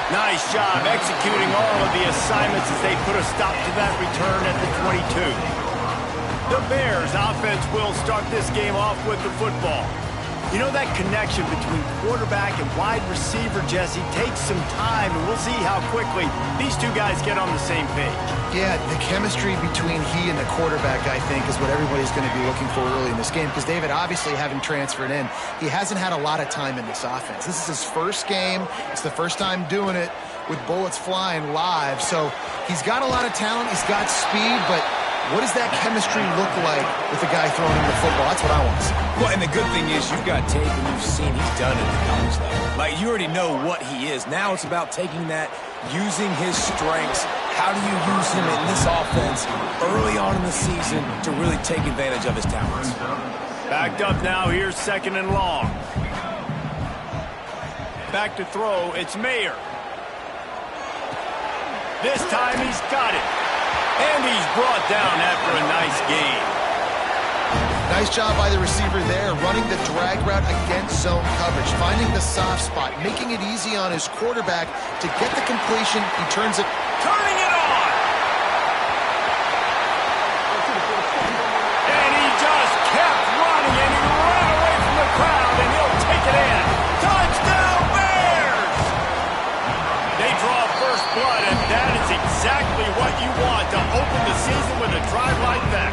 Nice job executing all of the assignments as they put a stop to that return at the 22. The Bears offense will start this game off with the football. You know, that connection between quarterback and wide receiver, Jesse, takes some time, and we'll see how quickly these two guys get on the same page. Yeah, the chemistry between he and the quarterback, I think, is what everybody's going to be looking for early in this game, because David, obviously, having transferred in, he hasn't had a lot of time in this offense. This is his first game. It's the first time doing it with bullets flying live, so he's got a lot of talent. He's got speed, but what does that chemistry look like with the guy throwing him the football? That's what I want to see. Well, and the good thing is you've got tape and you've seen he's done it at the college level. Like, you already know what he is. Now it's about taking that, using his strengths. How do you use him in this offense early on in the season to really take advantage of his talents? Backed up now. Here's 2nd and long. Back to throw. It's Mayer. This time he's got it. And he's brought down after a nice gain. Nice job by the receiver there, running the drag route against zone coverage, finding the soft spot, making it easy on his quarterback to get the completion. He turns it. Turning it on! And he just kept running, and he ran away from the crowd, and he'll take it in. Touchdown, Bears! They draw first blood, and that is exactly what you want to open the season with a drive like that.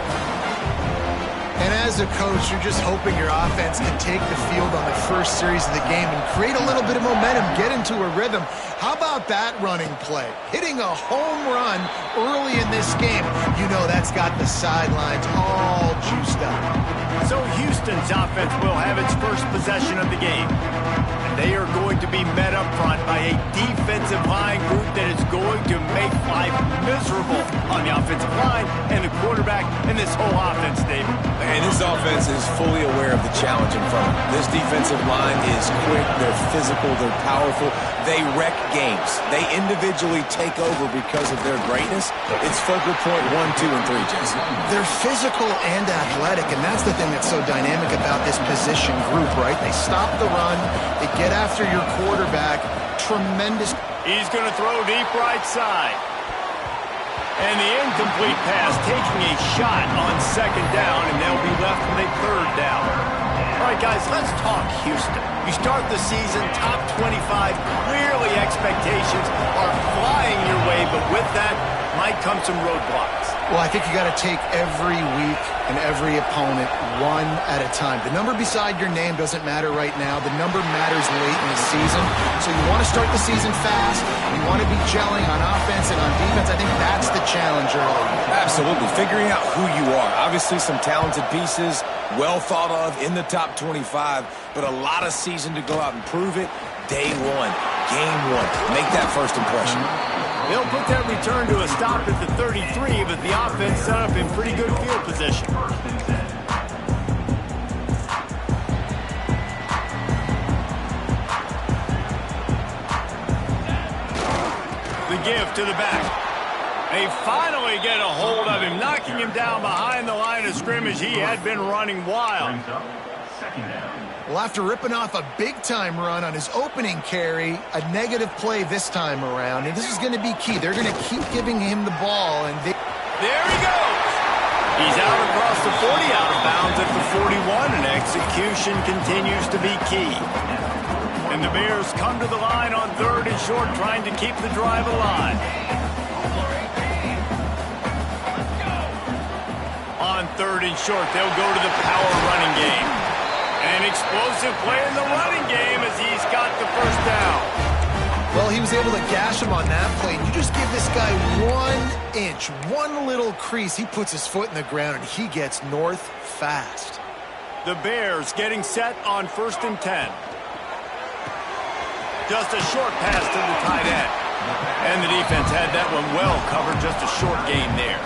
And as a coach, you're just hoping your offense can take the field on the first series of the game and create a little bit of momentum, get into a rhythm. How about that running play? Hitting a home run early in this game. You know that's got the sidelines all juiced up. So Houston's offense will have its first possession of the game. And they are going to be met up front by a defensive line group that is going to make life miserable on the offensive line and the quarterback and this whole offense, David. And this offense is fully aware of the challenge in front of them. This defensive line is quick, they're physical, they're powerful. They wreck games. They individually take over because of their greatness. It's focal point 1, 2, and 3, Jesse. They're physical and athletic, and that's the thing that's so dynamic about this position group, right? They stop the run, they get after your quarterback. Tremendous. He's going to throw deep right side. And the incomplete pass taking a shot on 2nd down, and they'll be left with a 3rd down. All right, guys, let's talk Houston. You start the season top 25. Clearly expectations are flying your way, but with that might come some roadblocks. Well, I think you got to take every week and every opponent one at a time. The number beside your name doesn't matter right now. The number matters late in the season. So you want to start the season fast. You want to be gelling on offense and on defense. I think that's the challenge early. Absolutely. Figuring out who you are. Obviously some talented pieces, well thought of in the top 25, but a lot of season to go out and prove it. Day one, game one. Make that first impression. They'll put that return to a stop at the 33, but the offense set up in pretty good field position. The give to the back. They finally get a hold of him, knocking him down behind the line of scrimmage. He had been running wild. Well, after ripping off a big-time run on his opening carry, a negative play this time around, and this is going to be key. They're going to keep giving him the ball, and there he goes. He's out across the 40, out of bounds at the 41, and execution continues to be key. And the Bears come to the line on 3rd and short, trying to keep the drive alive. On 3rd and short, they'll go to the power running game. An explosive play in the running game as he's got the 1st down. Well, he was able to gash him on that play. You just give this guy 1 inch, one little crease. He puts his foot in the ground, and he gets north fast. The Bears getting set on 1st and 10. Just a short pass to the tight end. And the defense had that one well covered, just a short gain there.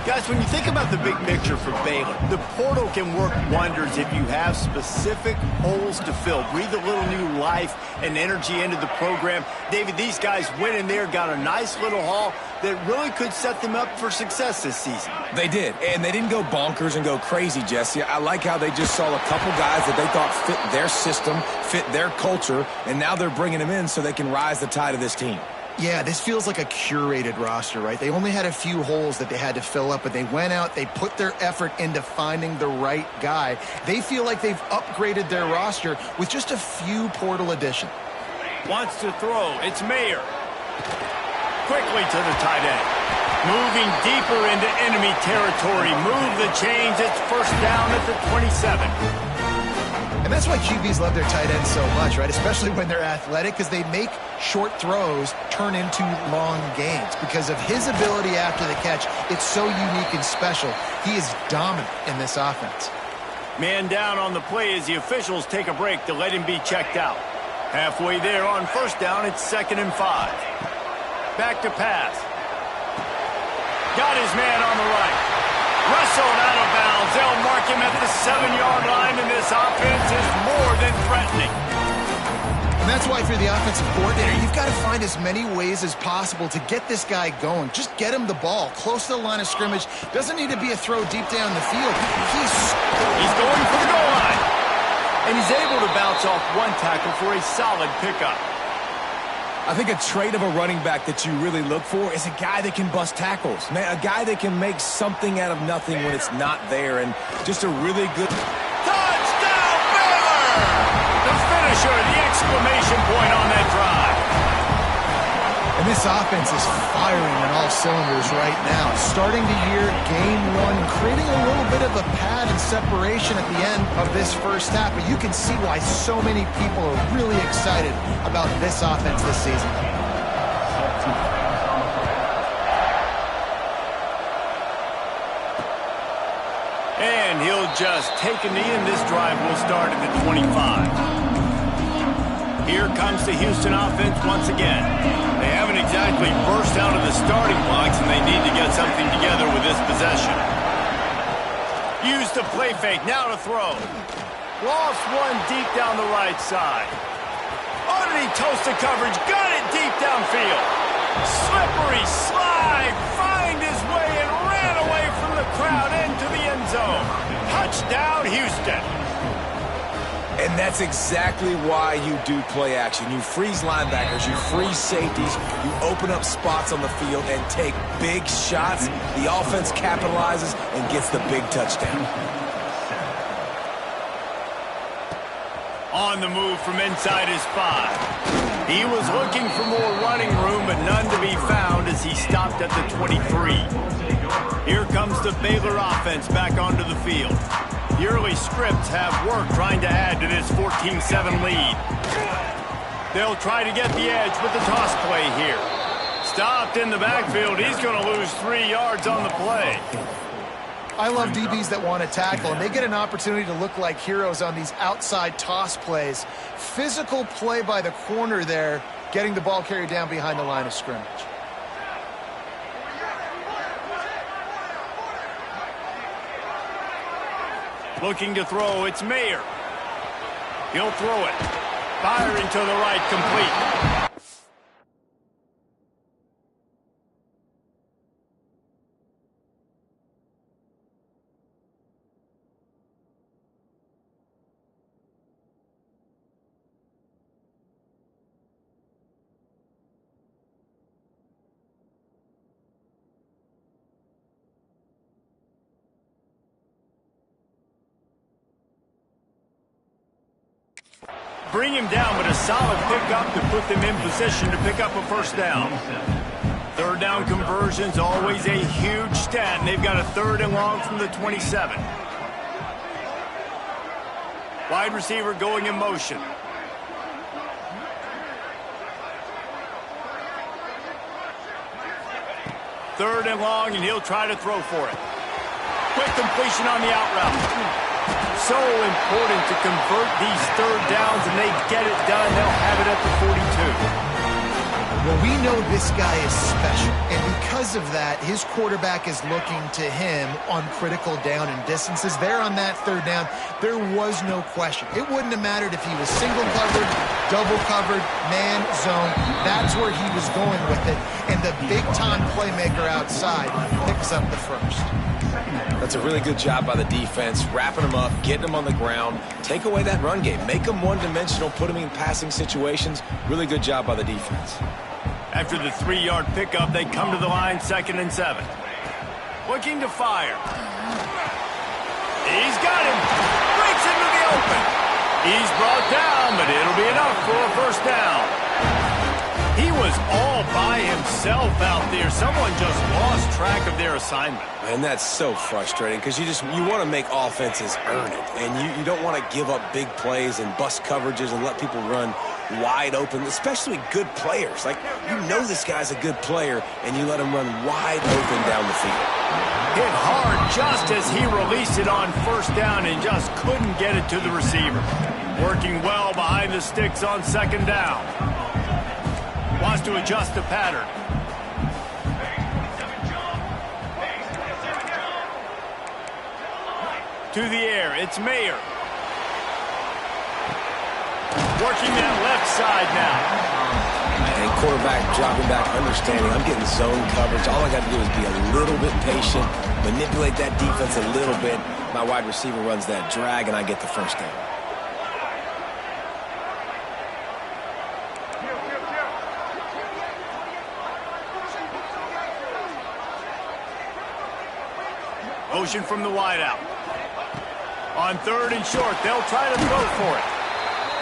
Guys, when you think about the big picture for Baylor, the portal can work wonders if you have specific holes to fill. Breathe a little new life and energy into the program. David, these guys went in there, got a nice little haul that really could set them up for success this season. They did, and they didn't go bonkers and go crazy, Jesse. I like how they just saw a couple guys that they thought fit their system, fit their culture, and now they're bringing them in so they can rise the tide of this team. Yeah, this feels like a curated roster, right? They only had a few holes that they had to fill up, but they went out, they put their effort into finding the right guy. They feel like they've upgraded their roster with just a few portal additions. Wants to throw. It's Mayer. Quickly to the tight end. Moving deeper into enemy territory. Move the chains. It's first down at the 27. And that's why QBs love their tight ends so much, right? Especially when they're athletic, because they make short throws turn into long gains. Because of his ability after the catch, it's so unique and special. He is dominant in this offense. Man down on the play as the officials take a break to let him be checked out. Halfway there on first down, it's 2nd and 5. Back to pass. Got his man on the right. Wrestled out of bounds. They'll mark him at the 7-yard line, and this offense is more than threatening. And that's why for the offensive coordinator, you've got to find as many ways as possible to get this guy going. Just get him the ball close to the line of scrimmage. Doesn't need to be a throw deep down the field. He's going for the goal line. And he's able to bounce off one tackle for a solid pickup. I think a trait of a running back that you really look for is a guy that can bust tackles. Man, a guy that can make something out of nothing when it's not there, and just a really good... Touchdown, Baylor! The finisher, the exclamation point on that drive. And this offense is firing on all cylinders right now. Starting the year, game one, creating a little bit of a pad and separation at the end of this first half. But you can see why so many people are really excited about this offense this season. And he'll just take a knee, and this drive will start at the 25. Here comes the Houston offense once again. They haven't exactly burst out of the starting blocks, and they need to get something together with this possession. Use the play fake, now to throw. Lost one deep down the right side. Underneath toasted coverage, got it deep downfield. Slippery slide, find his way and ran away from the crowd into the end zone. Touchdown, Houston. And that's exactly why you do play action. You freeze linebackers, you freeze safeties, you open up spots on the field and take big shots. The offense capitalizes and gets the big touchdown. On the move from inside his 5. He was looking for more running room, but none to be found as he stopped at the 23. Here comes the Baylor offense back onto the field. The early scripts have work trying to add to this 14-7 lead. They'll try to get the edge with the toss play here. Stopped in the backfield. He's going to lose 3 yards on the play. I love DBs that want to tackle, and they get an opportunity to look like heroes on these outside toss plays. Physical play by the corner there, getting the ball carried down behind the line of scrimmage. Looking to throw, it's Mayer. He'll throw it. Firing to the right, complete. Bring him down with a solid pickup to put them in position to pick up a first down. Third down conversion's always a huge stat, and they've got a 3rd and long from the 27. Wide receiver going in motion. Third and long, and he'll try to throw for it. Quick completion on the out route. So important to convert these 3rd downs, and they get it done. They'll have it at the 42. Well, we know this guy is special, and because of that, his quarterback is looking to him on critical down and distances. There on that third down, there was no question. It wouldn't have mattered if he was single covered, double covered, man, zone. That's where he was going with it, and the big-time playmaker outside picks up the first. That's a really good job by the defense, wrapping them up, getting them on the ground, take away that run game, make them one-dimensional, put them in passing situations. Really good job by the defense. After the 3-yard pickup, they come to the line, 2nd and 7. Looking to fire. He's got him. Breaks into the open. He's brought down, but it'll be enough for a first down. He was all by himself out there. Someone just lost track of their assignment. And that's so frustrating because you want to make offenses earn it. And you don't want to give up big plays and bust coverages and let people run wide open, especially good players. Like, you know this guy's a good player, and you let him run wide open down the field. Hit hard just as he released it on first down and just couldn't get it to the receiver. Working well behind the sticks on 2nd down. Wants to adjust the pattern. To the air, it's Mayer. Working that left side now. And quarterback dropping back, understanding I'm getting zone coverage. All I got to do is be a little bit patient, manipulate that defense a little bit. My wide receiver runs that drag, and I get the first down. Motion from the wideout. On 3rd and short, they'll try to throw for it.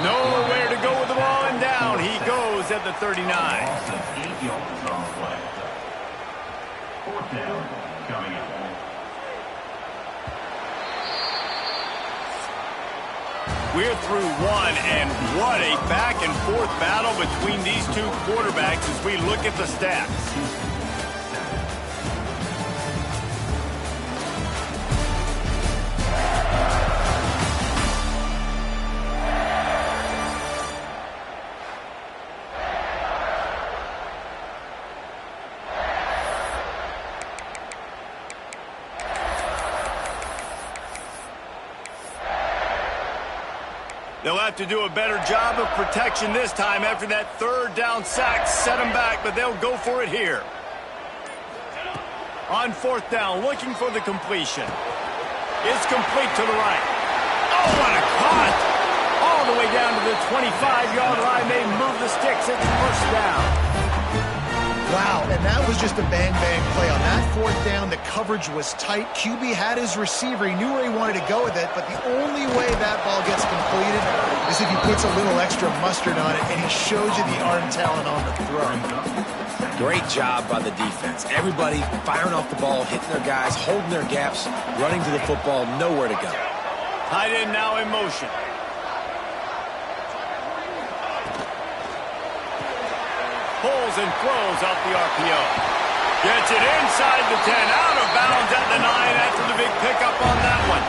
Nowhere to go with the ball, and down he goes at the 39. 4th down coming up. We're through one, and what a back-and-forth battle between these two quarterbacks as we look at the stats. They'll have to do a better job of protection this time after that 3rd down sack set them back, but they'll go for it here. On 4th down, looking for the completion. It's complete to the right. Oh, what a cut! All the way down to the 25-yard line. They move the sticks. It's first down. Wow, and that was just a bang-bang play. On that 4th down, the coverage was tight. QB had his receiver. He knew where he wanted to go with it, but the only way that ball gets completed is if he puts a little extra mustard on it, and he shows you the arm talent on the throw. Great job by the defense. Everybody firing off the ball, hitting their guys, holding their gaps, running to the football, nowhere to go. Tight end now in motion. Pulls and throws off the RPO. Gets it inside the 10, out of bounds at the 9 after the big pickup on that one.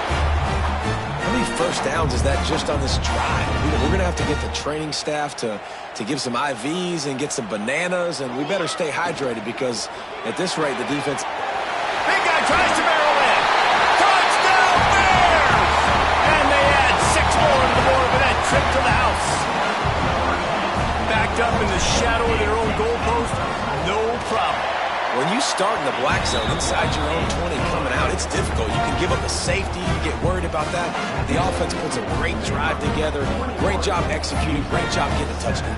How many first downs is that just on this drive? We're going to have to get the training staff to give some IVs and get some bananas, and we better stay hydrated because at this rate, the defense... Big guy tries to barrel in. Touchdown Bears! And they add 6 more to the board with that trip to the house. Backed up in the shadow of their own goalpost, no problem. When you start in the black zone inside your own 20 coming out, it's difficult. You can give up a safety. You get worried about that. The offense puts a great drive together. Great job executing. Great job getting a touchdown.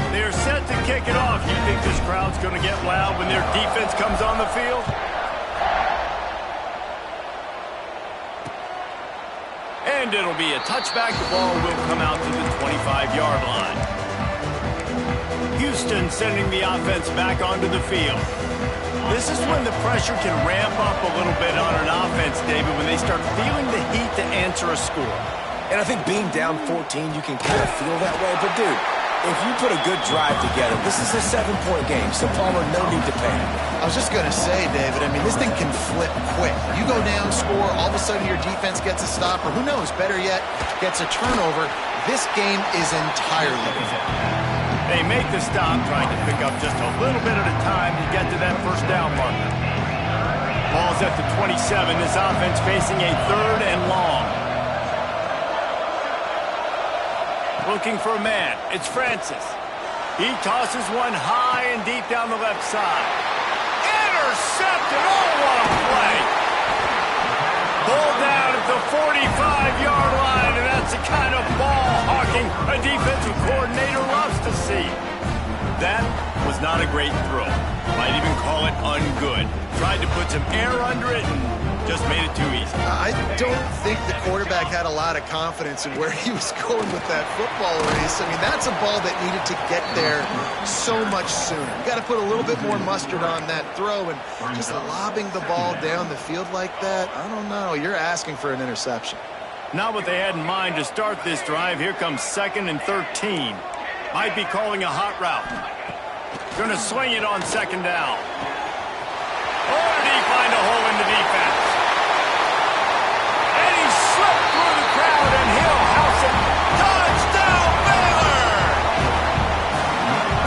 They're set to kick it off. You think this crowd's going to get loud when their defense comes on the field? And it'll be a touchback. The ball will come out to the 25-yard line. Houston sending the offense back onto the field. This is when the pressure can ramp up a little bit on an offense, David, when they start feeling the heat to answer a score. And I think being down 14, you can kind of feel that way. But, dude, If you put a good drive together, this is a 7-point game, so Palmer, no need to panic. I was just going to say, David, I mean, this thing can flip quick. You go down, score, all of a sudden your defense gets a stop, or who knows, better yet, gets a turnover. This game is entirely different. They make the stop, trying to pick up just a little bit at a time to get to that first down marker. Ball's at the 27. This offense facing a 3rd and long. Looking for a man. It's Francis. He tosses one high and deep down the left side. Intercepted. Oh, what a play. Ball down at the 45-yard line, and that's the kind of ball hawking a defensive coordinator loves to see. That was not a great throw. Might even call it ungood. Tried to put some air under it and just made it too easy. I don't think the quarterback had a lot of confidence in where he was going with that football race. I mean, that's a ball that needed to get there so much sooner. You got to put a little bit more mustard on that throw, and just lobbing the ball down the field like that, I don't know. You're asking for an interception. Not what they had in mind to start this drive. Here comes 2nd and 13. Might be calling a hot route. Going to swing it on 2nd down. Oh, did he find a hole in the defense? And he slipped through the crowd, and he'll house it. Touchdown, Baylor!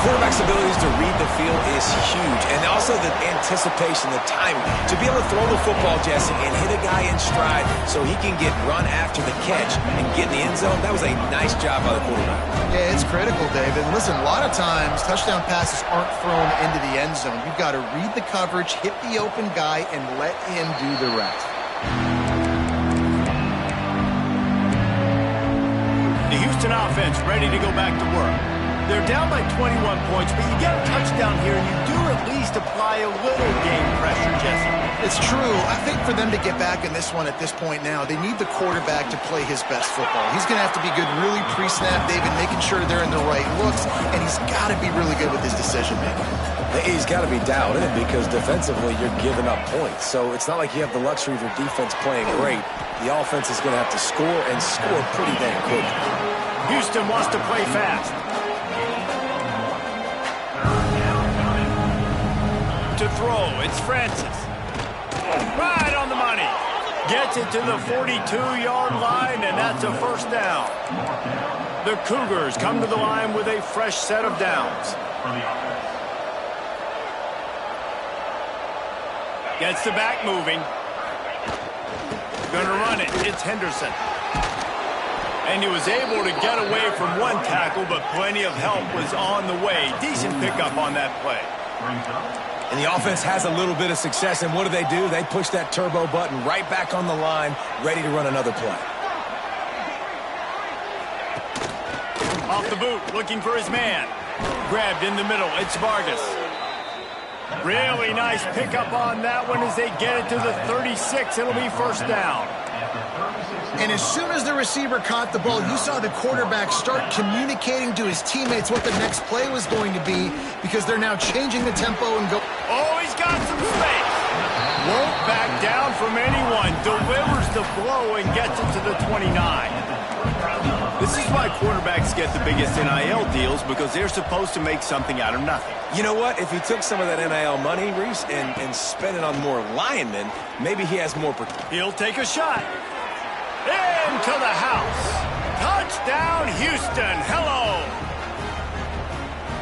Quarterback's abilities to read the field is huge, and also the anticipation, the timing. To be able to throw the football, Jesse, and hit a guy in stride so he can get run after the catch and get in the end zone, that was a nice job by the quarterback. Yeah, it's critical, David. Listen, a lot of times touchdown passes aren't thrown into the end zone. You've got to read the coverage, hit the open guy, and let him do the rest. The Houston offense ready to go back to work. They're down by 21 points, but you get a touchdown here, and you do at least apply a little game pressure, Jesse. It's true. I think for them to get back in this one at this point now, they need the quarterback to play his best football. He's going to have to be good really pre-snap, David, making sure they're in the right looks, and he's got to be really good with his decision-making. He's got to be dialed in because defensively you're giving up points. So it's not like you have the luxury of your defense playing great. The offense is going to have to score and score pretty damn quick. Houston wants to play fast. To throw, it's Francis. Right on the money. Gets it to the 42-yard line, and that's a first down. The Cougars come to the line with a fresh set of downs. Gets the back moving. Gonna run it. It's Henderson. And he was able to get away from one tackle, but plenty of help was on the way. Decent pickup on that play. And the offense has a little bit of success, and what do? They push that turbo button right back on the line, ready to run another play. Off the boot, looking for his man. Grabbed in the middle, it's Vargas. Really nice pickup on that one as they get it to the 36. It'll be first down. And as soon as the receiver caught the ball, you saw the quarterback start communicating to his teammates what the next play was going to be because they're now changing the tempo and go. Oh, he's got some space. Won't back down from anyone. Delivers the blow and gets it to the 29. This is why quarterbacks get the biggest NIL deals, because they're supposed to make something out of nothing. You know what? If he took some of that NIL money, Reese, and spent it on more linemen, maybe he has more. He'll take a shot. Into the house. Touchdown, Houston. Hello.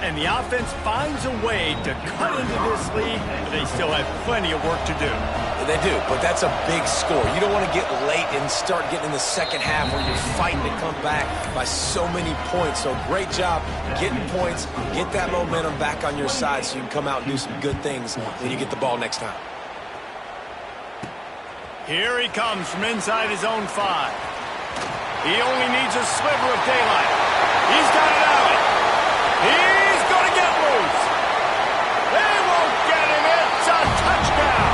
And the offense finds a way to cut into this lead, but they still have plenty of work to do. They do, but that's a big score. You don't want to get late and start getting in the second half where you're fighting to come back by so many points. So great job getting points, get that momentum back on your side so you can come out and do some good things when you get the ball next time. Here he comes from inside his own 5. He only needs a sliver of daylight. He's got it out. He's going to get loose. They won't get him. It's a touchdown.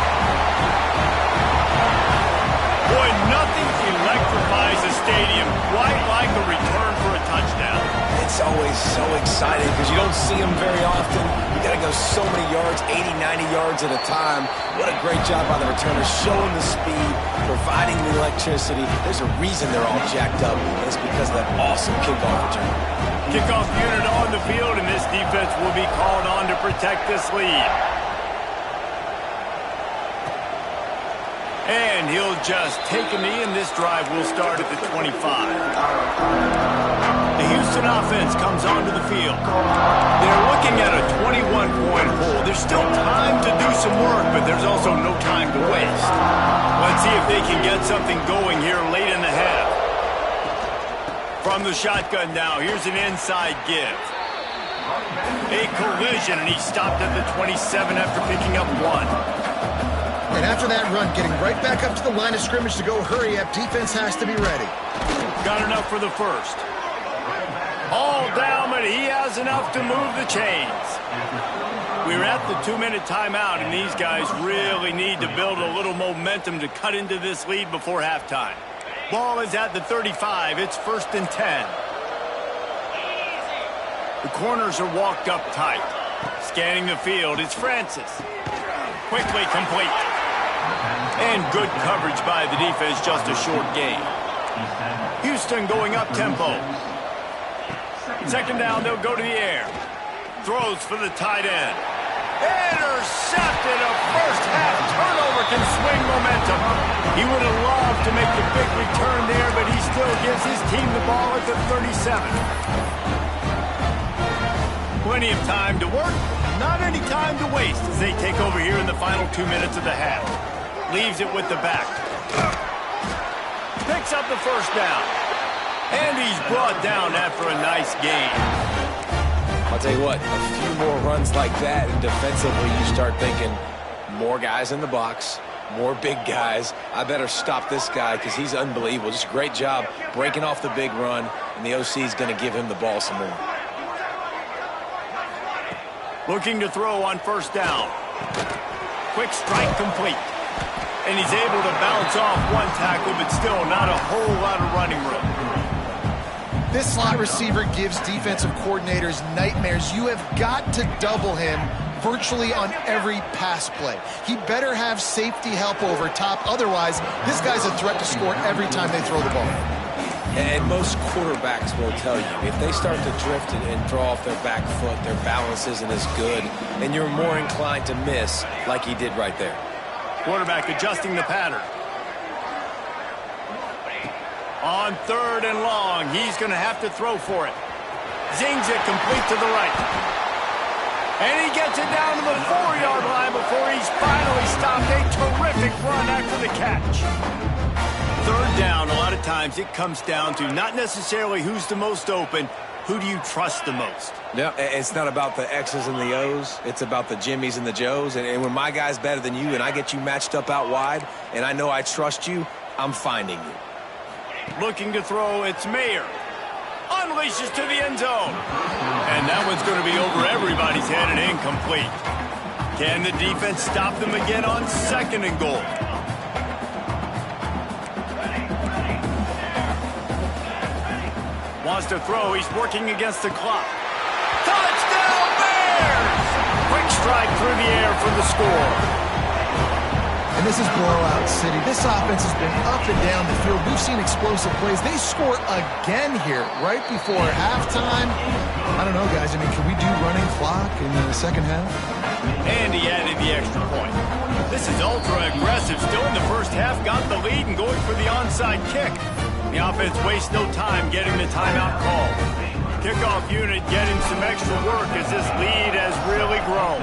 Boy, nothing electrifies a stadium quite like a return for a touchdown. It's always so exciting because you don't see him very often. You got to go so many yards, 80, 90 yards at a time. What a great job by the returner, showing the speed, providing the electricity. There's a reason they're all jacked up, and it's because of that awesome kickoff return. Kickoff unit on the field, and this defense will be called on to protect this lead. And he'll just take a knee, and this drive will start at the 25. The Houston offense comes onto the field. They're looking at a 21-point hole. There's still time to do some work, but there's also no time to waste. Let's see if they can get something going here late in the half. From the shotgun now, here's an inside give. A collision, and he stopped at the 27 after picking up one. And after that run, getting right back up to the line of scrimmage to go hurry up, defense has to be ready. Got enough for the first. All down, but he has enough to move the chains. We're at the 2-minute timeout, and these guys really need to build a little momentum to cut into this lead before halftime. Ball is at the 35. It's 1st and 10. The corners are walked up tight. Scanning the field, it's Francis. Quickly complete. And good coverage by the defense, just a short gain. Houston going up tempo. 2nd down, they'll go to the air. Throws for the tight end. Intercepted. A first-half turnover can swing momentum. He would have loved to make the big return there, but he still gives his team the ball at the 37. Plenty of time to work, not any time to waste as they take over here in the final 2 minutes of the half. Leaves it with the back. Picks up the first down. And he's brought down after a nice gain. I'll tell you what, a few more runs like that, and defensively you start thinking, more guys in the box, more big guys. I better stop this guy because he's unbelievable. Just a great job breaking off the big run, and the OC is going to give him the ball some more. Looking to throw on 1st down. Quick strike complete. And he's able to bounce off one tackle, but still not a whole lot of running room. This slot receiver gives defensive coordinators nightmares. You have got to double him virtually on every pass play. He better have safety help over top. Otherwise, this guy's a threat to score every time they throw the ball. And most quarterbacks will tell you, if they start to drift and throw off their back foot, their balance isn't as good, and you're more inclined to miss like he did right there. Quarterback adjusting the pattern. On 3rd and long, he's going to have to throw for it. Zings it complete to the right. And he gets it down to the 4-yard line before he's finally stopped. A terrific run after the catch. 3rd down, a lot of times it comes down to not necessarily who's the most open, who do you trust the most? Yeah, it's not about the X's and the O's. It's about the Jimmies and the Joes. And when my guy's better than you and I get you matched up out wide and I know I trust you, I'm finding you. Looking to throw, it's Mayer. Unleashes to the end zone. And that one's going to be over everybody's head and incomplete. Can the defense stop them again on 2nd and goal? Wants to throw, he's working against the clock. Touchdown Bears! Quick strike through the air for the score. And this is blowout city. This offense has been up and down the field. We've seen explosive plays. They score again here right before halftime. I don't know, guys. I mean, can we do running clock in the 2nd half? And he added the extra point. This is ultra aggressive. Still in the 1st half, got the lead and going for the onside kick. The offense wastes no time getting the timeout call. Kickoff unit getting some extra work as this lead has really grown.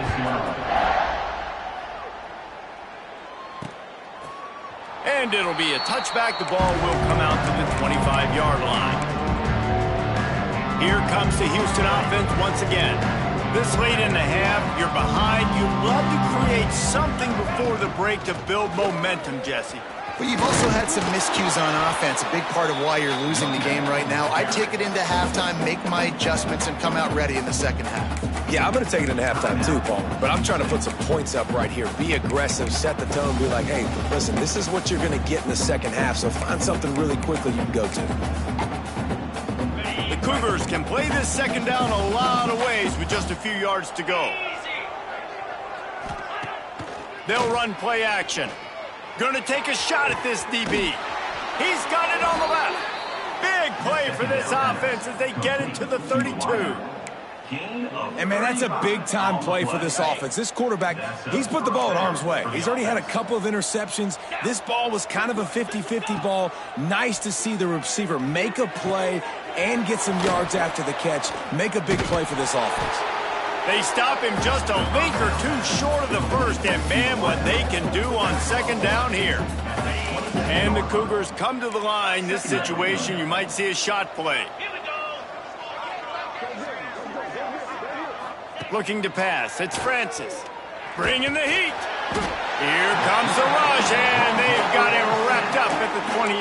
And it'll be a touchback. The ball will come out to the 25-yard line. Here comes the Houston offense once again. This late in the half, you're behind. You'd love to create something before the break to build momentum, Jesse. But you've also had some miscues on offense, a big part of why you're losing the game right now. I take it into halftime, make my adjustments, and come out ready in the 2nd half. Yeah, I'm going to take it into halftime too, Paul. But I'm trying to put some points up right here. Be aggressive, set the tone, be like, hey, listen, this is what you're going to get in the 2nd half, so find something really quickly you can go to. The Cougars can play this second down a lot of ways with just a few yards to go. They'll run play action. Gonna take a shot at this DB. He's got it on the left. Big play for this offense as they get it to the 32. And, man, that's a big-time play for this offense. This quarterback, he's put the ball in harm's way. He's already had a couple of interceptions. This ball was kind of a 50-50 ball. Nice to see the receiver make a play and get some yards after the catch. Make a big play for this offense. They stop him just a link or two short of the first, and man, what they can do on second down here. And the Cougars come to the line. This situation, you might see a shot play. Looking to pass. It's Francis. Bringing the heat. Here comes the rush, and they've got him wrapped up at the 28.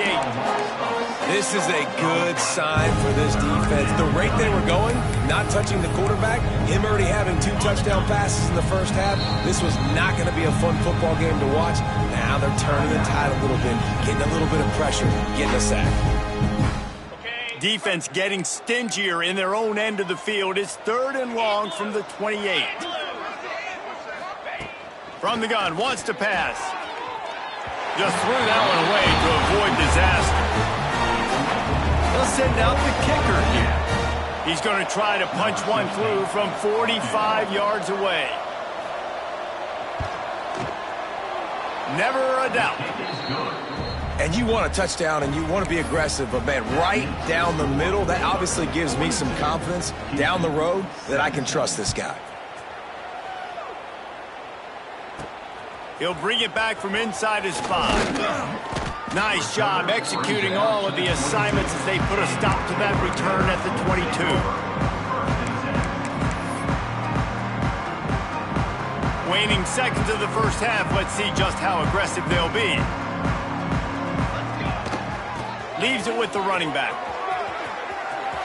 This is a good sign for this defense. The rate they were going, not touching the quarterback, him already having 2 touchdown passes in the first half, this was not going to be a fun football game to watch. Now they're turning the tide a little bit, getting a little bit of pressure, getting a sack. Defense getting stingier in their own end of the field. It's 3rd and long from the 28. From the gun, wants to pass. Just threw that one away to avoid disaster. They'll send out the kicker here. He's going to try to punch one through from 45 yards away. Never a doubt. And you want a touchdown and you want to be aggressive, but, man, right down the middle, that obviously gives me some confidence down the road that I can trust this guy. He'll bring it back from inside his 5. Nice job executing all of the assignments as they put a stop to that return at the 22. Waning seconds of the first half. Let's see just how aggressive they'll be. Leaves it with the running back.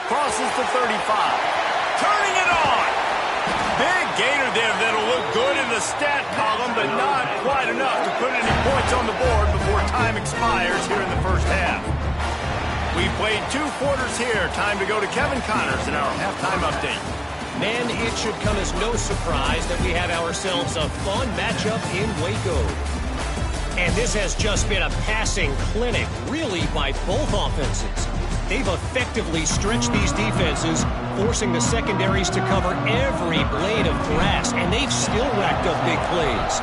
Crosses the 35. Turning it on. Big gainer there that'll look good in the stat column, but not quite enough to put any points on the board before time expires here in the first half. We've played 2 quarters here. Time to go to Kevin Connors in our halftime update. Men, it should come as no surprise that we have ourselves a fun matchup in Waco. And this has just been a passing clinic, really, by both offenses. They've effectively stretched these defenses, forcing the secondaries to cover every blade of grass, and they've still racked up big plays.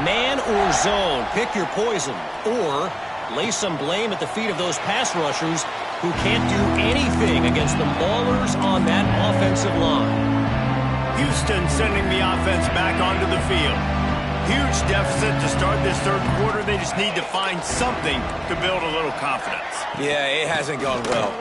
Man or zone, pick your poison, or lay some blame at the feet of those pass rushers who can't do anything against the maulers on that offensive line. Houston sending the offense back onto the field. Huge deficit to start this 3rd quarter. They just need to find something to build a little confidence. Yeah, it hasn't gone well.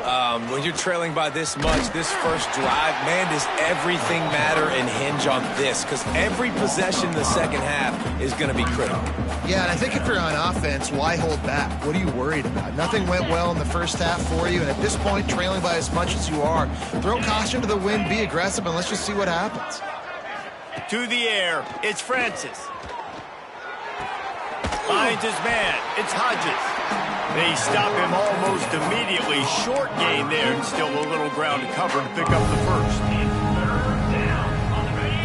When you're trailing by this much, this first drive, man, does everything matter and hinge on this? Because every possession in the second half is going to be critical. Yeah, and I think if you're on offense, why hold back? What are you worried about? Nothing went well in the first half for you, and at this point, trailing by as much as you are, throw caution to the wind, be aggressive, and let's just see what happens. To the air, it's Francis. Finds his man. It's Hodges. They stop him almost immediately. Short gain there, and still a little ground to cover to pick up the first.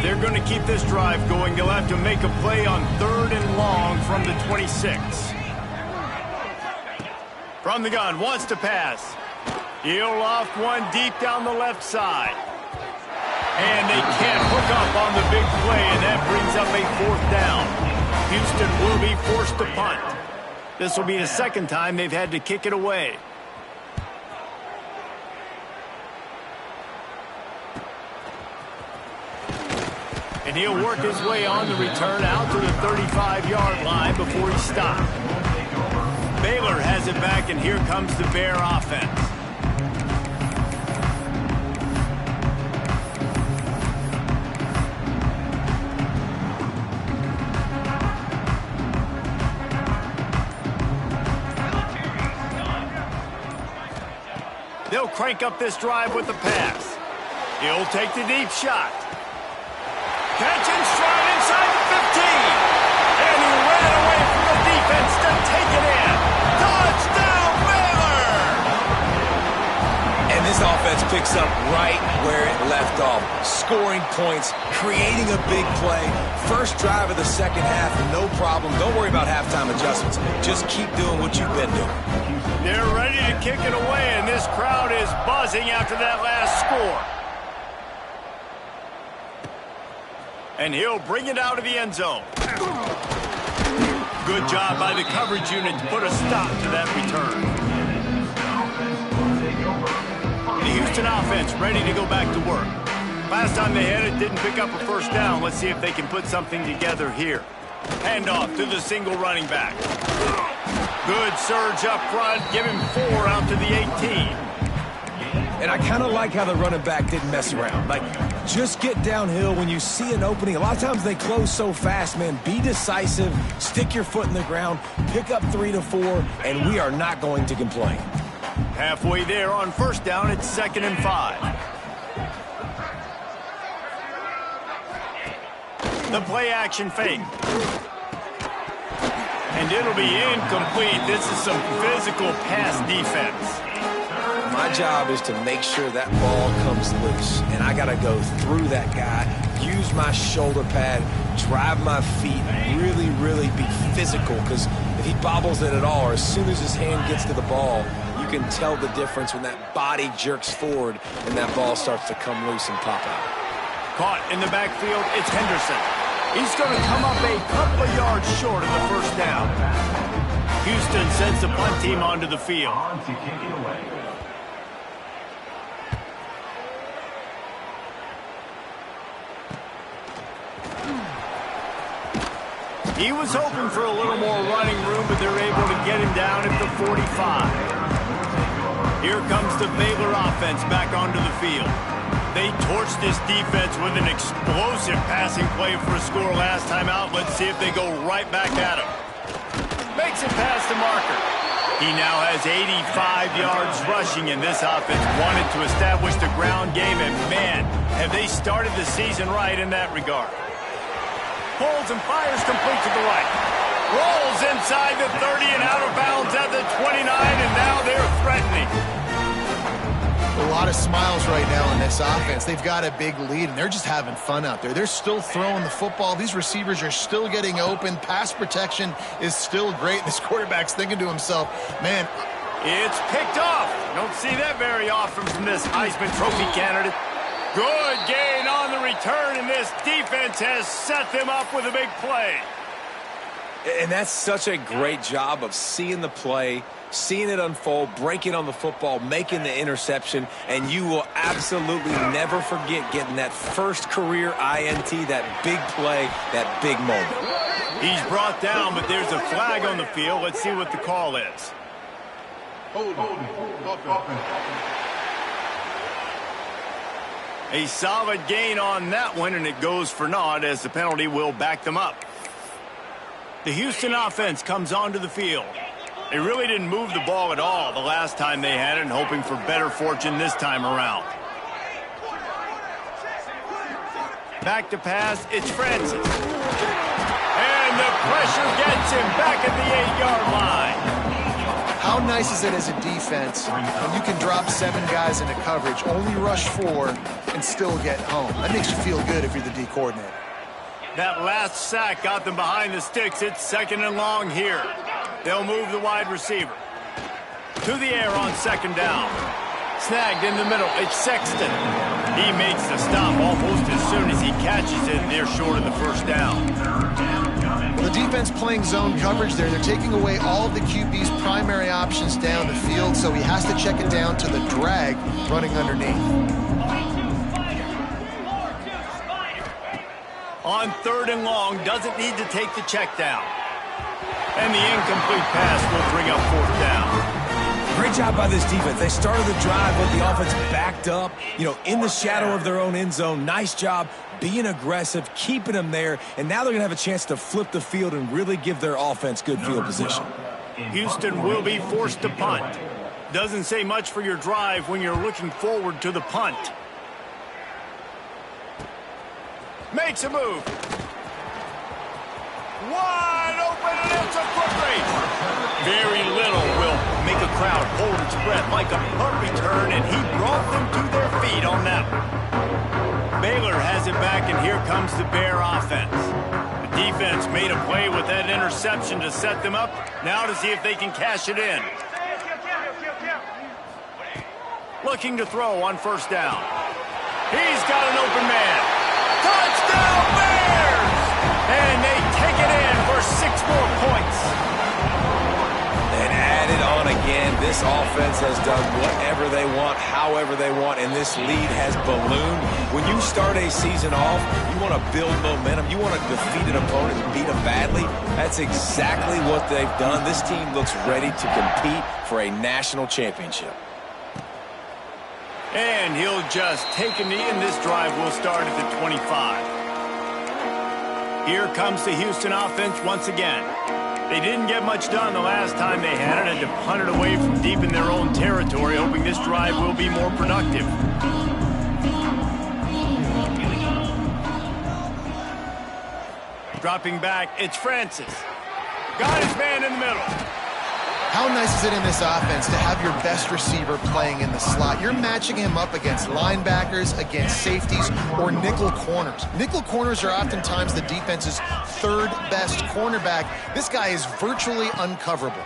They're going to keep this drive going. They'll have to make a play on 3rd and long from the 26. From the gun, wants to pass. He'll loft one deep down the left side. And they can't hook up on the big play, and that brings up a 4th down. Houston will be forced to punt. This will be the 2nd time they've had to kick it away. And he'll work his way on the return out to the 35-yard line before he stopped. Baylor has it back, and here comes the Bear offense. They'll crank up this drive with the pass. He'll take the deep shot. Catch and stride inside the 15. And he ran away from the defense to take it in. Touchdown, Baylor! And this offense picks up right where it left off. Scoring points, creating a big play. First drive of the second half, no problem. Don't worry about halftime adjustments. Just keep doing what you've been doing. They're ready to kick it away, and this crowd is buzzing after that last score. And he'll bring it out of the end zone. Good job by the coverage unit to put a stop to that return. The Houston offense ready to go back to work. Last time they had it, didn't pick up a first down. Let's see if they can put something together here. Handoff to the single running back. Good surge up front. Give him 4 out to the 18. And I kind of like how the running back didn't mess around. Like, just get downhill when you see an opening. A lot of times they close so fast, man. Be decisive, stick your foot in the ground, pick up 3 to 4, and we are not going to complain. Halfway there on first down, it's 2nd and 5. The play action fake. And it'll be incomplete. This is some physical pass defense. My job is to make sure that ball comes loose, and I got to go through that guy, use my shoulder pad, drive my feet, really be physical, because if he bobbles it at all, or as soon as his hand gets to the ball, you can tell the difference when that body jerks forward and that ball starts to come loose and pop out. Caught in the backfield, it's Henderson. He's going to come up a couple of yards short of the first down. Houston sends the punt team onto the field. He was hoping for a little more running room, but they're able to get him down at the 45. Here comes the Baylor offense back onto the field. They torched this defense with an explosive passing play for a score last time out. Let's see if they go right back at him. Makes it past the marker. He now has 85 yards rushing, and this offense wanted to establish the ground game, and man, have they started the season right in that regard. Pulls and fires complete to the right. Rolls inside the 30 and out of bounds at the 29, and now they're threatening. A lot of smiles right now in this offense. They've got a big lead, and they're just having fun out there. They're still throwing the football. These receivers are still getting open. Pass protection is still great. This quarterback's thinking to himself, man. It's picked off. Don't see that very often from this Heisman Trophy candidate. Good gain on the return, and this defense has set them up with a big play. And that's such a great job of seeing the play, seeing it unfold, breaking on the football, making the interception, and you will absolutely never forget getting that first career INT, that big play, that big moment. He's brought down, but there's a flag on the field. Let's see what the call is. A solid gain on that one, and it goes for naught as the penalty will back them up. The Houston offense comes onto the field. They really didn't move the ball at all the last time they had it, and hoping for better fortune this time around. Back to pass, it's Francis. And the pressure gets him back at the 8-yard line. How nice is it as a defense when you can drop 7 guys into coverage, only rush 4, and still get home? That makes you feel good if you're the D coordinator. That last sack got them behind the sticks. It's 2nd and long here. They'll move the wide receiver. To the air on 2nd down. Snagged in the middle. It's Sexton. He makes the stop almost as soon as he catches it. They're short of the first down. Well, the defense playing zone coverage there. They're taking away all of the QB's primary options down the field, so he has to check it down to the drag running underneath. On 3rd and long, doesn't need to take the check down. And the incomplete pass will bring up 4th down. Great job by this defense. They started the drive with the offense backed up, in the shadow of their own end zone. Nice job being aggressive, keeping them there, and now they're going to have a chance to flip the field and really give their offense good field position. Houston will be forced to punt. Doesn't say much for your drive when you're looking forward to the punt. Makes a move. Wide open, and it's a foot race. Very little will make a crowd hold its breath like a punt return, and he brought them to their feet on that one. Baylor has it back, and here comes the Bear offense. The defense made a play with that interception to set them up. Now to see if they can cash it in. Looking to throw on first down. He's got an open man. Touchdown Bears! And they take it in for 6 more points. And added on again, this offense has done whatever they want, however they want, and this lead has ballooned. When you start a season off, you want to build momentum. You want to defeat an opponent and beat them badly. That's exactly what they've done. This team looks ready to compete for a national championship. And he'll just take a knee, and this drive will start at the 25. Here comes the Houston offense once again. They didn't get much done the last time they had it, and to punt it away from deep in their own territory, hoping this drive will be more productive. Dropping back, it's Francis. Got his man in the middle. How nice is it in this offense to have your best receiver playing in the slot? You're matching him up against linebackers, against safeties, or nickel corners. Nickel corners are oftentimes the defense's third best cornerback. This guy is virtually uncoverable.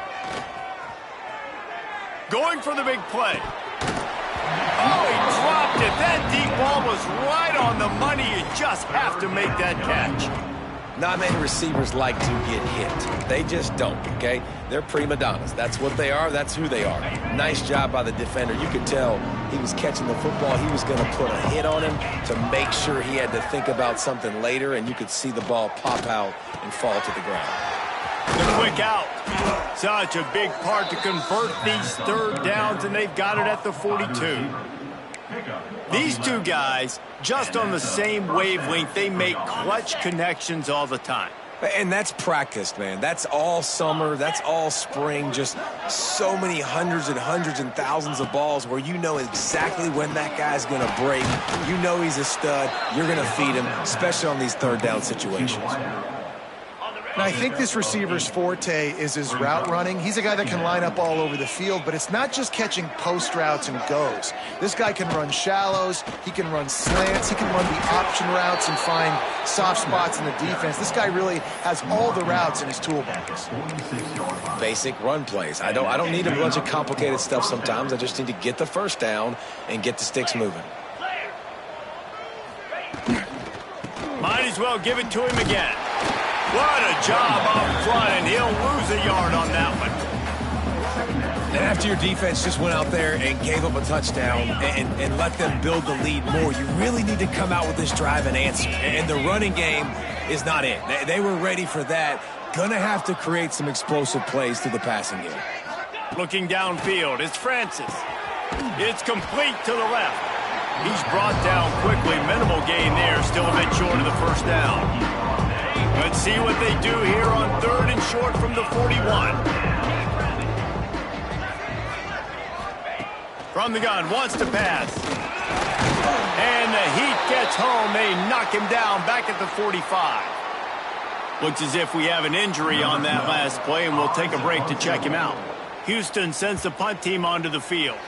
Going for the big play. Oh, he dropped it. That deep ball was right on the money. You just have to make that catch. Not many receivers like to get hit. They just don't, okay? They're prima donnas. That's what they are. That's who they are. Nice job by the defender. You could tell he was catching the football. He was going to put a hit on him to make sure he had to think about something later, and you could see the ball pop out and fall to the ground. The quick out. Such a big part to convert these third downs, and they've got it at the 42. These two guys, just on the same wavelength, they make clutch connections all the time. And that's practiced, man. That's all summer. That's all spring. Just so many hundreds and thousands of balls where you know exactly when that guy's going to break. You know he's a stud. You're going to feed him, especially on these third down situations. Now, I think this receiver's forte is his route running. He's a guy that can line up all over the field, but it's not just catching post routes and goes. This guy can run shallows, he can run slants, he can run the option routes and find soft spots in the defense. This guy really has all the routes in his toolbox. Basic run plays. I don't need a bunch of complicated stuff sometimes. I just need to get the first down and get the sticks moving. Might as well give it to him again. What a job up front, and he'll lose a yard on that one. And after your defense just went out there and gave up a touchdown and let them build the lead more, you really need to come out with this drive and answer. And the running game is not it. They were ready for that. Gonna have to create some explosive plays through the passing game. Looking downfield, it's Francis. It's complete to the left. He's brought down quickly. Minimal gain there, still a bit short of the first down. Let's see what they do here on 3rd and short from the 41. From the gun, wants to pass. And the heat gets home. They knock him down back at the 45. Looks as if we have an injury on that last play, and we'll take a break to check him out. Houston sends the punt team onto the field.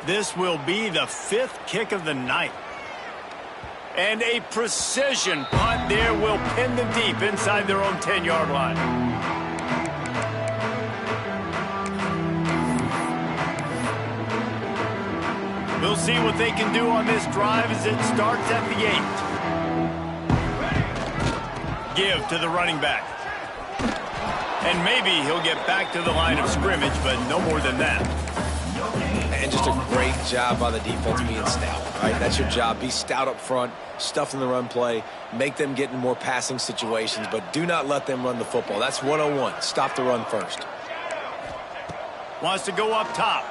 This will be the 5th kick of the night. And a precision punt there will pin them deep inside their own 10-yard line. We'll see what they can do on this drive as it starts at the 8. Give to the running back. And maybe he'll get back to the line of scrimmage, but no more than that. And just a great job by the defense being stout. Right? That's your job. Be stout up front, stuff in the run play, make them get in more passing situations, but do not let them run the football. That's 101. Stop the run first. Wants to go up top.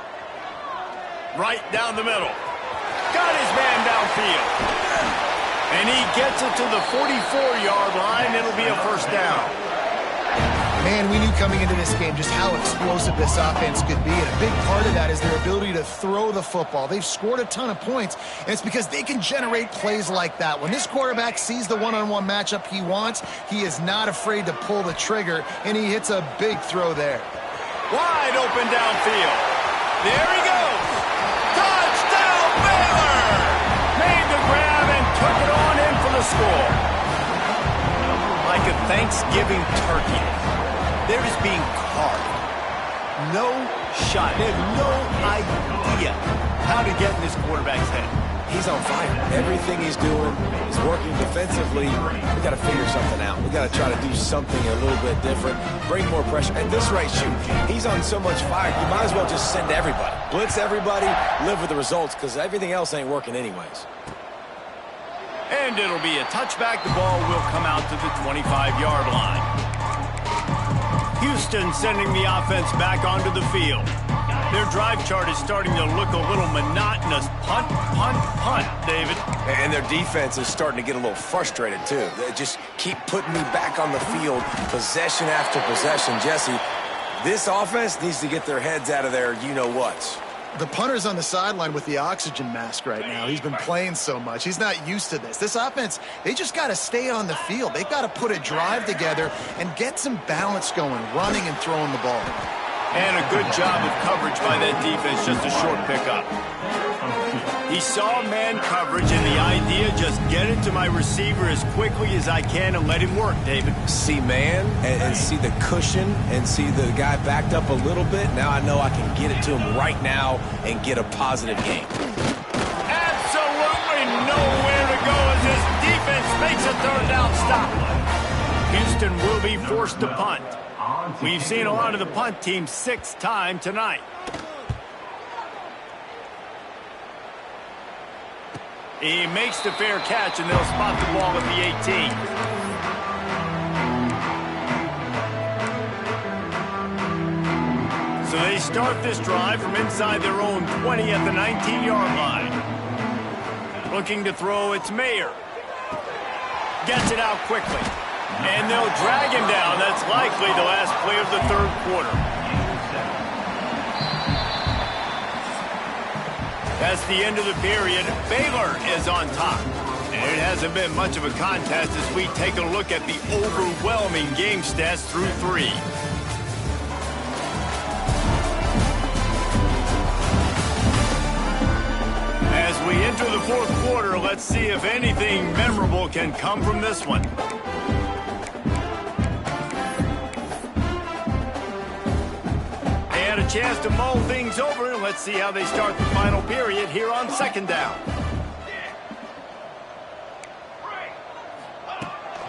Right down the middle. Got his man downfield. And he gets it to the 44-yard line. It'll be a first down. Man, we knew coming into this game just how explosive this offense could be, and a big part of that is their ability to throw the football. They've scored a ton of points, and it's because they can generate plays like that. When this quarterback sees the one-on-one matchup he wants, he is not afraid to pull the trigger, and he hits a big throw there. Wide open downfield. There he goes. Touchdown, Baylor! Made the grab and took it on in for the score. Like a Thanksgiving turkey, they're just being carved. No shot. They have no idea how to get in this quarterback's head. He's on fire. Everything he's doing is working defensively. We got to figure something out. We got to try to do something a little bit different, bring more pressure. At this rate, shoot, he's on so much fire, you might as well just send everybody. Blitz everybody, live with the results, because everything else ain't working anyways. And it'll be a touchback. The ball will come out to the 25-yard line. Houston sending the offense back onto the field. Their drive chart is starting to look a little monotonous. Punt, punt, punt, David. And their defense is starting to get a little frustrated, too. They just keep putting me back on the field, possession after possession. Jesse, this offense needs to get their heads out of their you-know-whats. The punter's on the sideline with the oxygen mask right now. He's been playing so much. He's not used to this. This offense, they just got to stay on the field. They've got to put a drive together and get some balance going, running and throwing the ball. And a good job of coverage by that defense, just a short pickup. He saw man coverage, and the idea, just get it to my receiver as quickly as I can and let him work, David. See man and see the cushion and see the guy backed up a little bit. Now I know I can get it to him right now and get a positive game. Absolutely nowhere to go as this defense makes a third down stop. Houston will be forced to punt. We've seen a lot of the punt team 6 times tonight. He makes the fair catch, and they'll spot the ball at the 18. So they start this drive from inside their own 20 at the 19-yard line. Looking to throw, it's Mayer. Gets it out quickly. And they'll drag him down. That's likely the last play of the third quarter. That's the end of the period. Baylor is on top. And it hasn't been much of a contest as we take a look at the overwhelming game stats through 3. As we enter the fourth quarter, let's see if anything memorable can come from this one. A chance to mull things over. Let's see how they start the final period here on second down.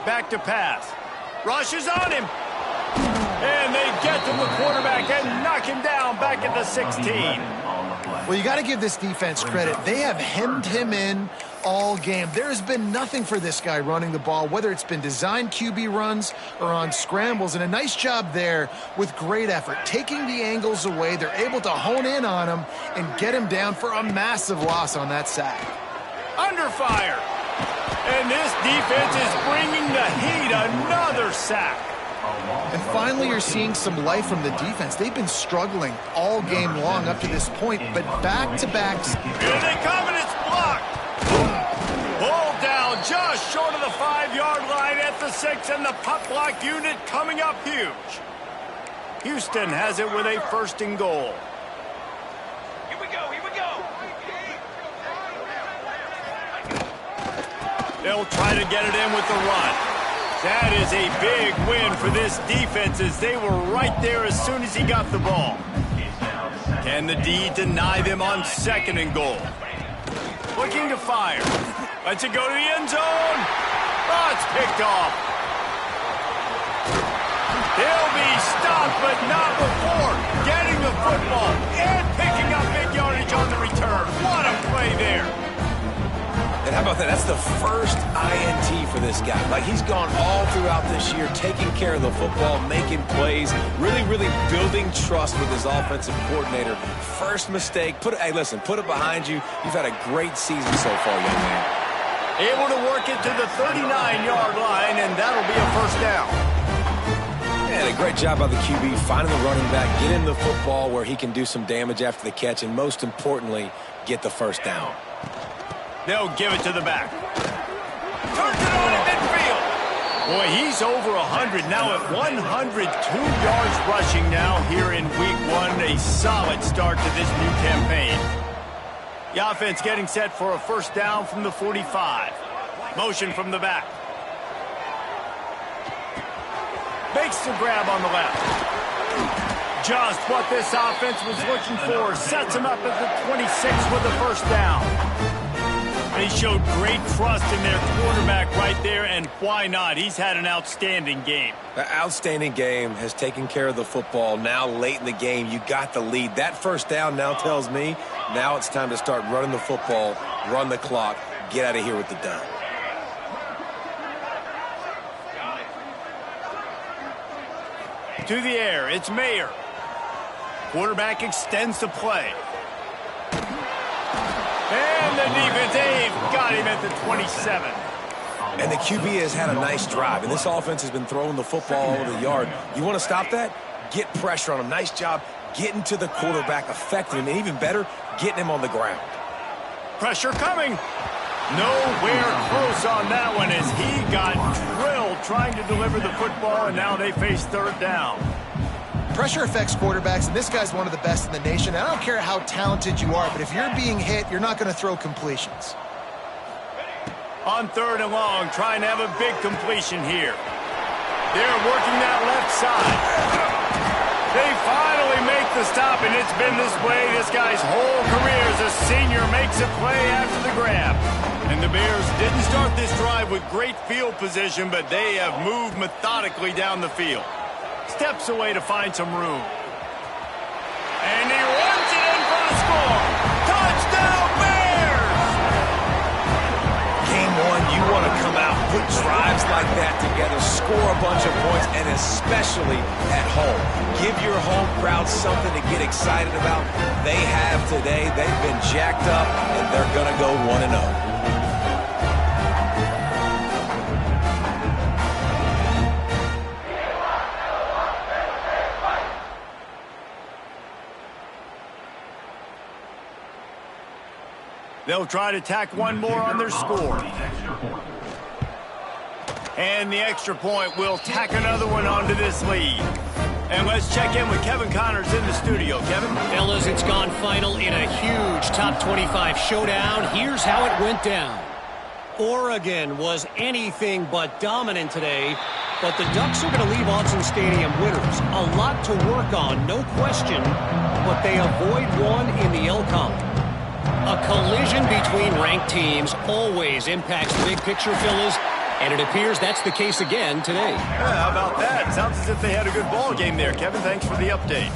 Back to pass. Rush is on him. And they get to the quarterback and knock him down back at the 16. Well, you got to give this defense credit. They have hemmed him in all game. There has been nothing for this guy running the ball, whether it's been designed QB runs or on scrambles, and a nice job there with great effort. Taking the angles away, they're able to hone in on him and get him down for a massive loss on that sack. Under fire. And this defense is bringing the heat. Another sack. And finally, you're seeing some life from the defense. They've been struggling all game long up to this point, but back-to-back. Here they come, and it's blocked. Pulled down just short of the 5-yard line at the 6, and the punt block unit coming up huge. Houston has it with a 1st and goal. Here we go, here we go. They'll try to get it in with the run. That is a big win for this defense as they were right there as soon as he got the ball. Can the D deny them on 2nd and goal? Looking to fire. Lets it go to the end zone. Oh, it's picked off. He'll be stopped, but not before getting the football and picking up big yardage on the return. What a play there. And how about that? That's the first INT for this guy. Like, he's gone all throughout this year, taking care of the football, making plays, really, really building trust with his offensive coordinator. First mistake. Hey, listen, put it behind you. You've had a great season so far, young man. Able to work it to the 39-yard line, and that'll be a 1st down. And a great job by the QB, finding the running back, get him the football where he can do some damage after the catch, and most importantly, get the 1st down. They'll give it to the back. Turns it on at midfield. Boy, he's over 100 now at 102 yards rushing now here in week 1. A solid start to this new campaign. The offense getting set for a first down from the 45. Motion from the back. Makes the grab on the left. Just what this offense was looking for. Sets him up at the 26 with the first down. They showed great trust in their quarterback right there, and why not? He's had an outstanding game. The outstanding game has taken care of the football. Now late in the game, you got the lead. That first down now tells me now it's time to start running the football, run the clock, get out of here with the done. To the air, it's Mayer. Quarterback extends the play. And the defense, Dave, got him at the 27. And the QB has had a nice drive, and this offense has been throwing the football all over the yard. You want to stop that? Get pressure on him. Nice job getting to the quarterback, affecting him, and even better, getting him on the ground. Pressure coming. Nowhere close on that one as he got drilled trying to deliver the football, and now they face third down. Pressure affects quarterbacks, and this guy's one of the best in the nation. I don't care how talented you are, but if you're being hit, you're not going to throw completions. On third and long, trying to have a big completion here. They're working that left side. They finally make the stop, and it's been this way this guy's whole career as a senior makes a play after the grab. And the Bears didn't start this drive with great field position, but they have moved methodically down the field. Steps away to find some room. And he runs it in for the score. Touchdown, Bears! Game 1, you want to come out, put drives like that together, score a bunch of points, and especially at home. Give your home crowd something to get excited about. They have today. They've been jacked up, and they're going to go 1-0. They'll try to tack one more on their score. And the extra point will tack another one onto this lead. And let's check in with Kevin Connors in the studio. Kevin? Fellas, it's gone final in a huge top 25 showdown. Here's how it went down. Oregon was anything but dominant today, but the Ducks are going to leave Autzen Stadium winners. A lot to work on, no question, but they avoid one in the L-Column. A collision between ranked teams always impacts the big picture, fellas, and it appears that's the case again today. Yeah, how about that? Sounds as if they had a good ball game there. Kevin, thanks for the update.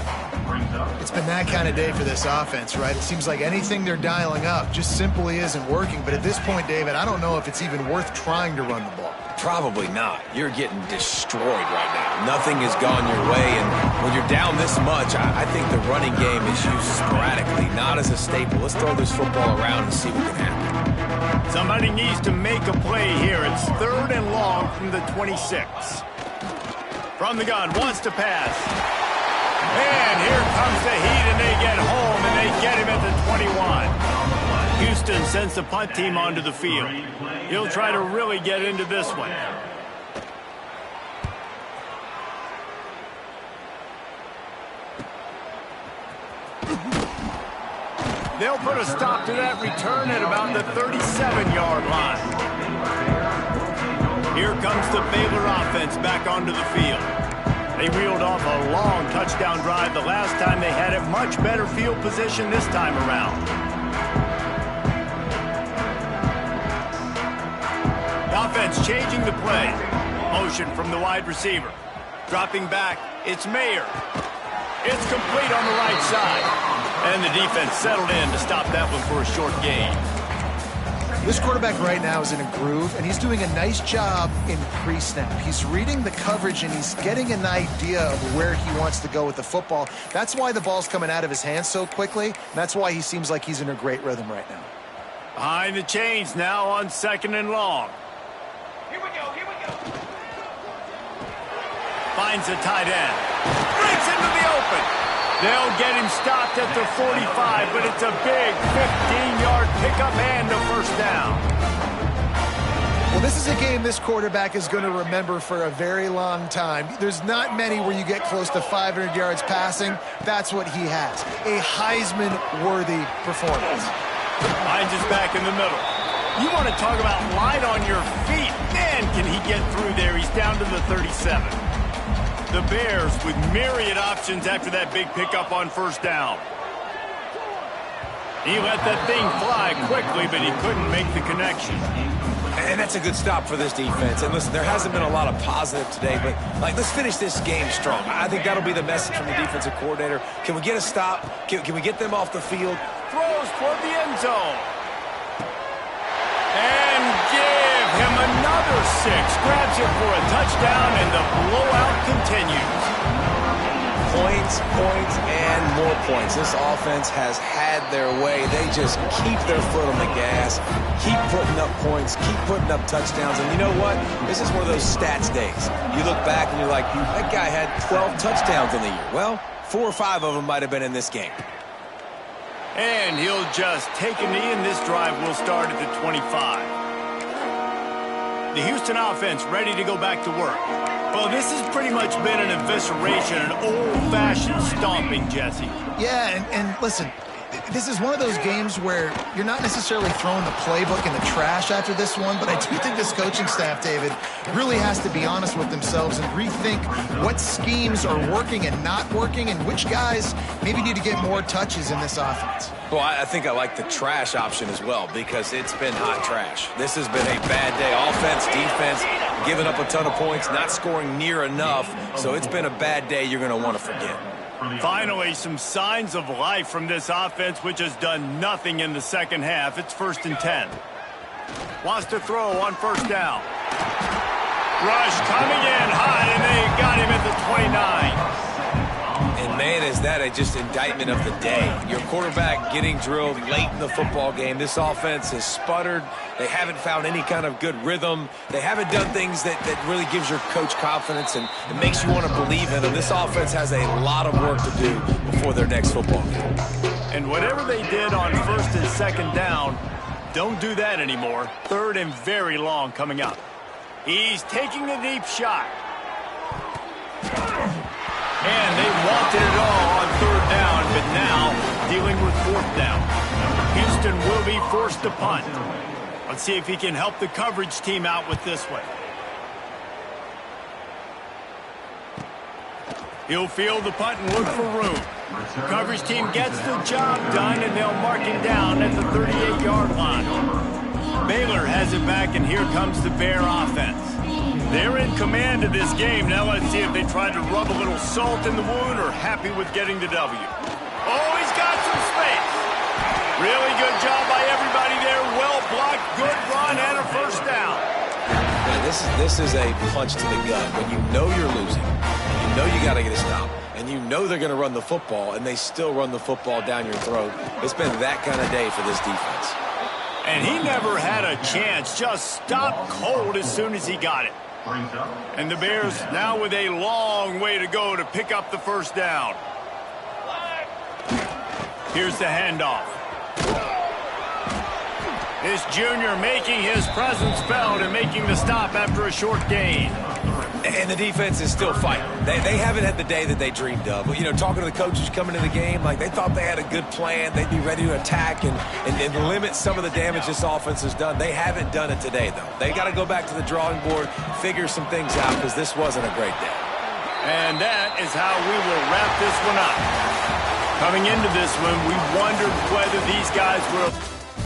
It's been that kind of day for this offense, right? It seems like anything they're dialing up just simply isn't working. But at this point, David, I don't know if it's even worth trying to run the ball. Probably not. You're getting destroyed right now. Nothing has gone your way, and when you're down this much, I think the running game is used sporadically, not as a staple. Let's throw this football around and see what can happen. Somebody needs to make a play here. It's third and long from the 26. From the gun, wants to pass. And here comes the heat, and they get home, and they get him at the 21. Houston sends the punt team onto the field. He'll try to really get into this one. They'll put a stop to that return at about the 37-yard line. Here comes the Baylor offense back onto the field. They reeled off a long touchdown drive the last time they had it. Much better field position this time around. Offense changing the play. Motion from the wide receiver. Dropping back, it's Mayer. It's complete on the right side. And the defense settled in to stop that one for a short gain. This quarterback right now is in a groove, and he's doing a nice job in pre-snap. He's reading the coverage, and he's getting an idea of where he wants to go with the football. That's why the ball's coming out of his hands so quickly, and that's why he seems like he's in a great rhythm right now. Behind the chains now on second and long. Here we go, here we go. Finds the tight end. Breaks into the open. They'll get him stopped at the 45, but it's a big 15-yard pickup and a first down. Well, this is a game this quarterback is going to remember for a very long time. There's not many where you get close to 500 yards passing. That's what he has. A Heisman-worthy performance. Hines is back in the middle. You want to talk about light on your feet. Man, can he get through there. He's down to the 37. The Bears with myriad options after that big pickup on first down. He let that thing fly quickly, but he couldn't make the connection. And that's a good stop for this defense. And listen, there hasn't been a lot of positive today, but let's finish this game strong. I think that'll be the message from the defensive coordinator. Can we get a stop? Can we get them off the field? Throws toward the end zone. And give him another 6. Grabs it for a touchdown, and the blowout continues. Points, and more points. This offense has had their way. They just keep their foot on the gas, keep putting up points, keep putting up touchdowns. And you know what? This is one of those stats days. You look back and you're like, that guy had 12 touchdowns in the year. Well, 4 or 5 of them might have been in this game. And he'll just take a knee, and this drive will start at the 25. The Houston offense ready to go back to work. Well, this has pretty much been an evisceration, an old-fashioned stomping, Jesse. Yeah, and listen, this is one of those games where you're not necessarily throwing the playbook in the trash after this one, but I do think this coaching staff, David, really has to be honest with themselves and rethink what schemes are working and not working and which guys maybe need to get more touches in this offense. Well, I think I like the trash option as well because it's been hot trash. This has been a bad day. Offense, defense, giving up a ton of points, not scoring near enough. So it's been a bad day you're going to want to forget. Finally, some signs of life from this offense, which has done nothing in the second half. It's 1st and 10. Wants to throw on first down. Rush coming in hot, and they got him at the 29. And, man, is that just indictment of the day. Your quarterback getting drilled late in the football game. This offense has sputtered. They haven't found any kind of good rhythm. They haven't done things that really gives your coach confidence and it makes you want to believe in them. This offense has a lot of work to do before their next football game. And whatever they did on 1st and 2nd down, don't do that anymore. 3rd and very long coming up. He's taking a deep shot. And they wanted it all on 3rd down, but now dealing with 4th down. Houston will be forced to punt. Let's see if he can help the coverage team out with this one. He'll field the punt and look for room. The coverage team gets the job done, and they'll mark him down at the 38-yard line. Baylor has it back, and here comes the Bear offense. They're in command of this game. Now let's see if they try to rub a little salt in the wound or happy with getting the W. Oh, he's got some space. Really good job by everybody there. Well blocked, good run, and a first down. Now, this is a punch to the gut. When you know you're losing, and you know you got to get a stop, and you know they're going to run the football, and they still run the football down your throat. It's been that kind of day for this defense. And he never had a chance. Just stopped cold as soon as he got it. And the Bears now with a long way to go to pick up the first down. Here's the handoff. This junior making his presence felt and making the stop after a short gain. And the defense is still fighting. They haven't had the day that they dreamed of. You know, talking to the coaches coming into the game, like they thought they had a good plan. They'd be ready to attack and limit some of the damage this offense has done. They haven't done it today, though. They got to go back to the drawing board, figure some things out, because this wasn't a great day. And that is how we will wrap this one up. Coming into this one, we wondered whether these guys were